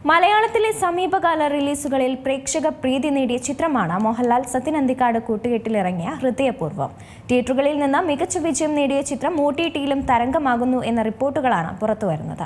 മലയാളത്തിലെ സമീപകാല റിലീസുകളിൽ പ്രേക്ഷക പ്രീതി നേടിയ ചിത്രമാണ് മോഹൻലാൽ സത്യൻ അന്തിക്കാട് കൂട്ടുകെട്ടിലിറങ്ങിയ ഹൃദയപൂർവ്വം. തിയേറ്ററുകളിൽ നിന്ന് മികച്ച വിജയം നേടിയ ചിത്രം OTTയിലും തരംഗമാകുന്നു എന്ന റിപ്പോർട്ടുകളാണ് പുറത്തുവരുന്നത്.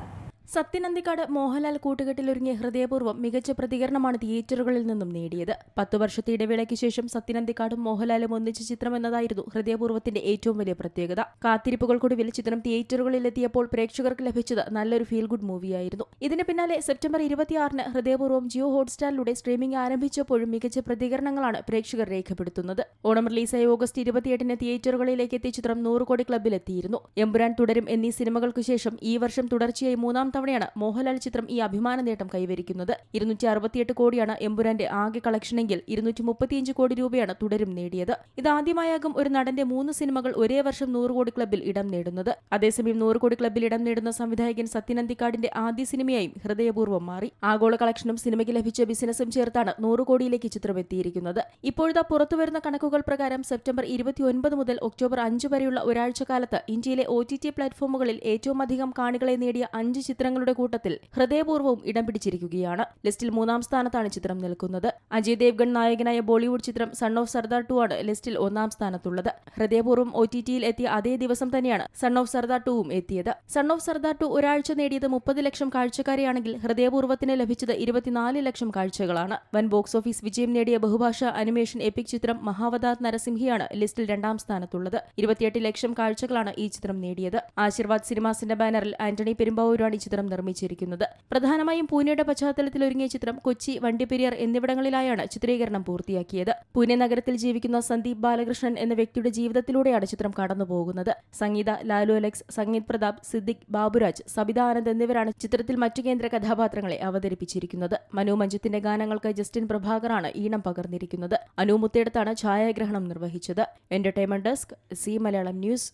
സത്യൻ അന്തിക്കാട് മോഹൻലാൽ കൂട്ടുകെട്ടിലൊരുങ്ങിയ ഹൃദയപൂർവ്വം മികച്ച പ്രതികരണമാണ് തിയേറ്ററുകളിൽ നിന്നും നേടിയത്. 10 വർഷത്തെ ഇടവേളയ്ക്ക് ശേഷം സത്യൻ അന്തിക്കാടും മോഹൻലാലും ഒന്നിച്ച ചിത്രം എന്നതായിരുന്നു ഹൃദയപൂർവ്വത്തിന്റെ ഏറ്റവും വലിയ പ്രത്യേകത. കാത്തിരിപ്പുകൾക്കൊടുവിൽ ചിത്രം തിയേറ്ററുകളിലെത്തിയപ്പോൾ പ്രേക്ഷകർക്ക് ലഭിച്ചത് നല്ലൊരു ഫീൽ ഗുഡ് മൂവിയായിരുന്നു. ഇതിന് പിന്നാലെ സെപ്റ്റംബർ 26-ന് ഹൃദയപൂർവ്വം ജിയോ ഹോട്ട്സ്റ്റാറിലൂടെ സ്ട്രീമിംഗ് ആരംഭിച്ചപ്പോഴും മികച്ച പ്രതികരണങ്ങളാണ് പ്രേക്ഷകർ രേഖപ്പെടുത്തുന്നത്. ഓണം റിലീസായ ഓഗസ്റ്റ് 28-ന് തിയേറ്ററുകളിലേക്ക് എത്തിയ ചിത്രം 100 കോടി ക്ലബ്ബിലെത്തിയിരുന്നു. എമ്പുരാൻ, തുടരും എന്നീ സിനിമകൾക്ക് ശേഷം ഈ വർഷം തുടർച്ചയായി 3-ാം തവണയാണ് മോഹൻലാൽ ചിത്രം ഈ അഭിമാന നേട്ടം കൈവരിക്കുന്നത്. 268 കോടിയാണ് എമ്പുരാന്റെ ആകെ കളക്ഷനെങ്കിൽ 235 കോടി രൂപയാണ് തുടരും നേടിയത്. ഇതാദ്യമായാകും ഒരു നടന്റെ 3 സിനിമകൾ ഒരേ വർഷം 100 കോടി ക്ലബ്ബിൽ ഇടം നേടുന്നത്. അതേസമയം 100 കോടി ക്ലബ്ബിൽ ഇടം നേടുന്ന സംവിധായകൻ സത്യൻ അന്തിക്കാടിന്റെ ആദ്യ സിനിമയായും ഹൃദയപൂർവ്വം മാറി. ആഗോള കളക്ഷനും സിനിമയ്ക്ക് ലഭിച്ച ബിസിനസും ചേർത്താണ് 100 കോടിയിലേക്ക് ചിത്രം എത്തിയിരിക്കുന്നത്. ഇപ്പോഴത്തെ പുറത്തുവരുന്ന കണക്കുകൾ പ്രകാരം സെപ്റ്റംബർ 29 മുതൽ ഒക്ടോബർ 5 വരെയുള്ള ഒരാഴ്ചക്കാലത്ത് ഇന്ത്യയിലെ OTT പ്ലാറ്റ്ഫോമുകളിൽ ഏറ്റവും അധികം കാണികളെ നേടിയ 5 ചിത്രങ്ങളുടെ കൂട്ടത്തിൽ ഹൃദയപൂർവ്വവും ഇടം പിടിച്ചിരിക്കുകയാണ്. ലിസ്റ്റിൽ 3-ാം സ്ഥാനത്താണ് ചിത്രം നിൽക്കുന്നത്. അജയ് ദേവ്ഗൺ നായകനായ ബോളിവുഡ് ചിത്രം സൺ ഓഫ് സർദാർ 2 ആണ് ലിസ്റ്റിൽ 1-ാം സ്ഥാനത്തുള്ളത്. ഹൃദയപൂർവ്വം OTTയിൽ എത്തിയ അതേ ദിവസം തന്നെയാണ് സൺ ഓഫ് സർദാർ 2-വും എത്തിയത്. സൺ ഓഫ് സർദാർ 2 ഒരാഴ്ച നേടിയത് 30 ലക്ഷം കാഴ്ചക്കാരെയാണെങ്കിൽ ഹൃദയപൂർവ്വത്തിന് ലഭിച്ചത് 24 ലക്ഷം കാഴ്ചകളാണ്. വൻ ബോക്സ് ഓഫീസ് വിജയം നേടിയ ബഹുഭാഷാ അനിമേഷൻ എപ്പിക് ചിത്രം മഹാവതാർ നരസിംഹയാണ് ലിസ്റ്റിൽ 2-ാം സ്ഥാനത്തുള്ളത്. 28 ലക്ഷം കാഴ്ചകളാണ് ഈ ചിത്രം നേടിയത്. ആശീർവാദ് സിനിമാസിന്റെ ബാനറിൽ ആന്റണി പെരുമ്പാവൂരാണ് ഈ ചിത്രം നിർമ്മിച്ചിരിക്കുന്നത്. പ്രധാനമായും പൂനെയുടെ പശ്ചാത്തലത്തിൽ ഒരുങ്ങിയ ചിത്രം കൊച്ചി, വണ്ടിപ്പെരിയാർ എന്നിവിടങ്ങളിലായാണ് ചിത്രീകരണം പൂർത്തിയാക്കിയത്. പൂനെ നഗരത്തിൽ ജീവിക്കുന്ന സന്ദീപ് ബാലകൃഷ്ണൻ എന്ന വ്യക്തിയുടെ ജീവിതത്തിലൂടെയാണ് ചിത്രം കടന്നുപോകുന്നത്. സംഗീത, ലാലു അലക്സ്, സംഗീത് പ്രതാപ്, സിദ്ദിഖ്, ബാബുരാജ്, സബിത ആനന്ദ് എന്നിവരാണ് ചിത്രത്തിൽ മറ്റു കേന്ദ്ര കഥാപാത്രങ്ങളെ അവതരിപ്പിച്ചിരിക്കുന്നത്. മനു മഞ്ജിത്തിന്റെ ഗാനങ്ങൾക്ക് ജസ്റ്റിൻ പ്രഭാകറാണ് ഈണം പകർന്നിരിക്കുന്നത്. അനു മുത്തേടത്താണ് ഛായാഗ്രഹണം നിർവഹിച്ചത്. Entertainment desk, C Malayalam news.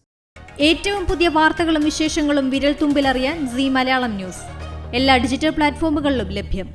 ഏറ്റവും പുതിയ വാർത്തകളും വിശേഷങ്ങളും വിരൽ തുമ്പിലറിയാൻ സി മലയാളം ന്യൂസ് എല്ലാ ഡിജിറ്റൽ പ്ലാറ്റ്ഫോമുകളിലും ലഭ്യം.